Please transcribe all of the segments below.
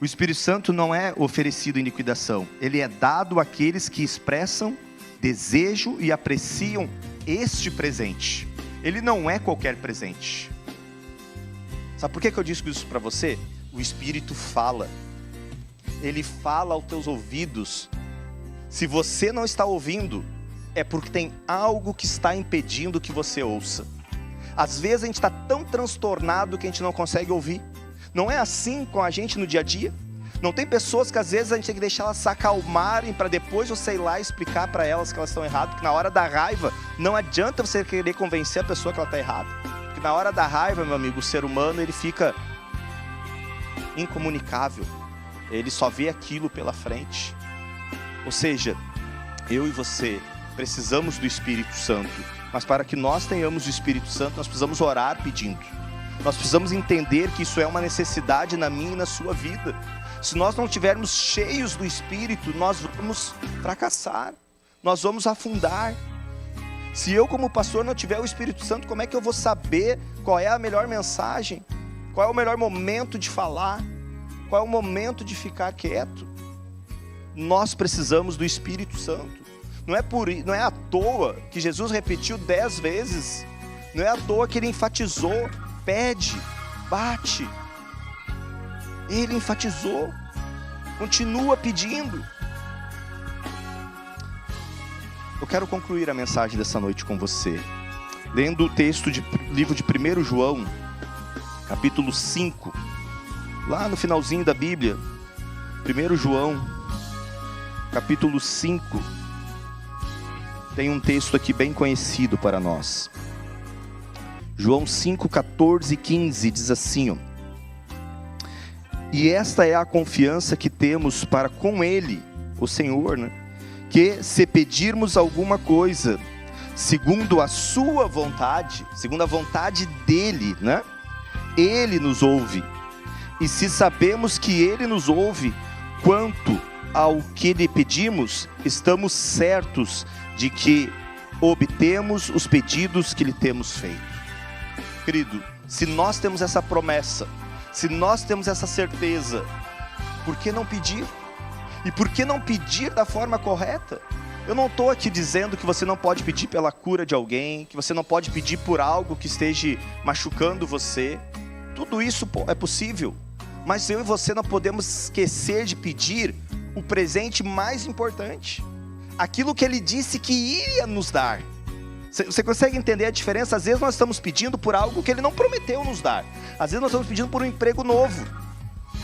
O Espírito Santo não é oferecido em liquidação. Ele é dado àqueles que expressam desejo e apreciam este presente. Ele não é qualquer presente. Sabe por que eu disse isso para você? O Espírito fala. Ele fala aos teus ouvidos. Se você não está ouvindo, é porque tem algo que está impedindo que você ouça. Às vezes a gente está tão transtornado que a gente não consegue ouvir. Não é assim com a gente no dia a dia? Não tem pessoas que às vezes a gente tem que deixar elas se acalmarem para depois você ir lá e explicar para elas que elas estão erradas, porque na hora da raiva não adianta você querer convencer a pessoa que ela está errada. Porque na hora da raiva, meu amigo, o ser humano ele fica incomunicável. Ele só vê aquilo pela frente. Ou seja, eu e você precisamos do Espírito Santo, mas para que nós tenhamos o Espírito Santo, nós precisamos orar pedindo. Nós precisamos entender que isso é uma necessidade na minha e na sua vida. Se nós não estivermos cheios do Espírito, nós vamos fracassar, nós vamos afundar. Se eu como pastor não tiver o Espírito Santo, como é que eu vou saber qual é a melhor mensagem? Qual é o melhor momento de falar? Qual é o momento de ficar quieto? Nós precisamos do Espírito Santo. Não é à toa que Jesus repetiu 10 vezes. Não é à toa que ele enfatizou, pede, bate. Ele enfatizou, continua pedindo. Eu quero concluir a mensagem dessa noite com você, lendo o texto do livro de 1 João, capítulo 5, lá no finalzinho da Bíblia. 1 João, capítulo 5, tem um texto aqui bem conhecido para nós. João 5, 14 e 15 diz assim, ó: e esta é a confiança que temos para com Ele, o Senhor, né? Que se pedirmos alguma coisa, segundo a sua vontade, segundo a vontade dEle, né? Ele nos ouve. E se sabemos que Ele nos ouve, quanto ao que lhe pedimos, estamos certos de que obtemos os pedidos que lhe temos feito. Querido, se nós temos essa promessa, se nós temos essa certeza, por que não pedir? E por que não pedir da forma correta? Eu não estou aqui dizendo que você não pode pedir pela cura de alguém, que você não pode pedir por algo que esteja machucando você. Tudo isso é possível, mas eu e você não podemos esquecer de pedir o presente mais importante, aquilo que Ele disse que iria nos dar. Você consegue entender a diferença? Às vezes nós estamos pedindo por algo que Ele não prometeu nos dar. Às vezes nós estamos pedindo por um emprego novo,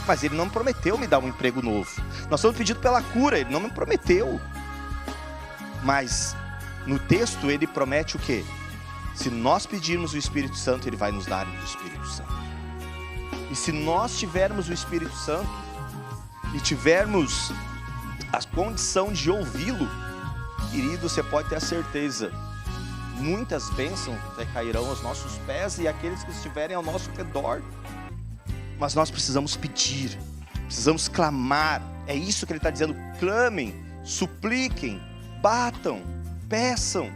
mas Ele não prometeu me dar um emprego novo. Nós estamos pedindo pela cura, Ele não me prometeu. Mas no texto Ele promete o quê? Se nós pedirmos o Espírito Santo, Ele vai nos dar o Espírito Santo. E se nós tivermos o Espírito Santo e tivermos a condição de ouvi-lo, querido, você pode ter a certeza, muitas bênçãos cairão aos nossos pés e aqueles que estiverem ao nosso redor. Mas nós precisamos pedir, precisamos clamar. É isso que Ele está dizendo: clamem, supliquem, batam, peçam.